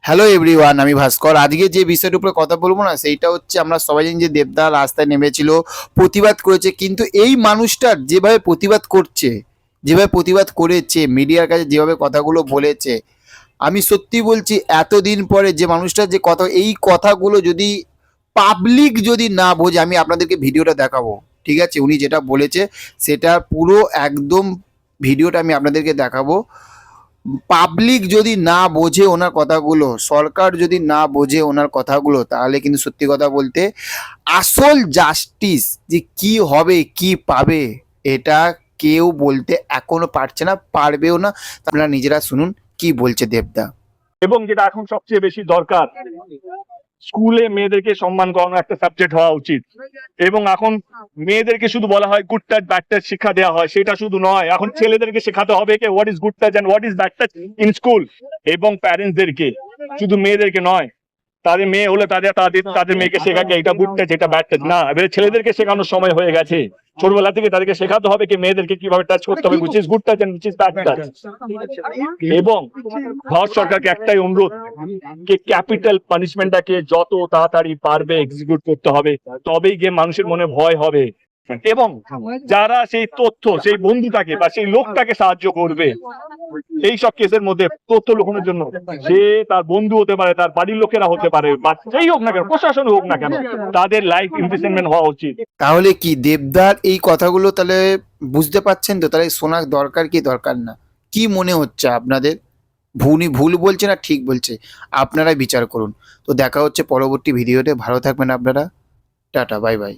Hello everyone, আমি ভাস্কর। আজকে যে বিষয়টার উপরে কথা বলবো না, সেইটা হচ্ছে আমরা সবাই জানি যে দেবদা রাস্তায় নেমেছিল, প্রতিবাদ করেছে। কিন্তু এই মানুষটার যেভাবে প্রতিবাদ করছে, যেভাবে প্রতিবাদ করেছে, মিডিয়ার কাছে যেভাবে কথাগুলো বলেছে, আমি সত্যি বলছি এতদিন পরে যে মানুষটা যে কথা, এই কথাগুলো যদি পাবলিক যদি না বোঝে, আমি আপনাদেরকে ভিডিওটা দেখাবো, ঠিক আছে? উনি যেটা বলেছে সেটা পুরো একদম ভিডিওটা আমি আপনাদেরকে দেখাবো। পাবলিক যদি না বোঝে ওনার কথাগুলো, সরকার যদি না বোঝে ওনার কথাগুলো, তাহলে কিন্তু সত্যি কথা বলতে আসল জাস্টিস যে কি হবে, কি পাবে, এটা কেউ বলতে এখনো পারছে না, পারবেও না। আপনারা নিজেরা শুনুন কি বলছে দেবদা। এবং যেটা এখন সবচেয়ে বেশি দরকার, স্কুলে মেয়েদেরকে সম্মান করানো একটা সাবজেক্ট হওয়া উচিত। এবং এখন মেয়েদেরকে শুধু বলা হয় গুড টাচ ব্যাড টাচ শিক্ষা দেওয়া হয়, সেটা শুধু নয়, এখন ছেলেদেরকে শেখাতে হবে কি what is good touch and what is bad touch in school. এবং প্যারেন্টসদেরকে, শুধু মেয়েদেরকে নয়, তাদের মেয়ে হলে তাদের তাদের তাদের মেয়েকে শেখাকে এটা গুড টাচ এটা ব্যাড টাচ না, এবারে ছেলেদেরকে শেখানোর সময় হয়ে গেছে। ছোটবেলা থেকে তাদেরকে শেখাতে হবে কি মেয়েদেরকে কিভাবে টাচ করতে হবে, which is good touch and which is bad touch. এবং ভারত সরকারকে একটাই অনুরোধ, যে ক্যাপিটাল পানিশমেন্টটাকে যত তাড়াতাড়ি পারবে এক্সিকিউট করতে হবে, তবেই গিয়ে মানুষের মনে ভয় হবে। এবং যারা সেই তথ্য, সেই বন্ধুটাকে বা সেই লোকটাকে সাহায্য করবে এই সব কেসের মধ্যে তথ্য লুকানোর জন্য, সে তার বন্ধু হতে পারে, তার বাড়ির লোকেরা হতে পারে, বা যেই হোক না কেন, প্রশাসন হোক না কেন, তাদের লাইফ ইমপ্রিজনমেন্ট হওয়া উচিত। তাহলে কি দেবদার এই কথাগুলো তাহলে বুঝতে পারছেন তো? তাহলে শোনার দরকার কি দরকার না, কি মনে হচ্ছে আপনাদের? ভুল বলছে না ঠিক বলছে, আপনারাই বিচার করুন। তো দেখা হচ্ছে পরবর্তী ভিডিওতে। ভালো থাকবেন আপনারা। Tata, bye bye.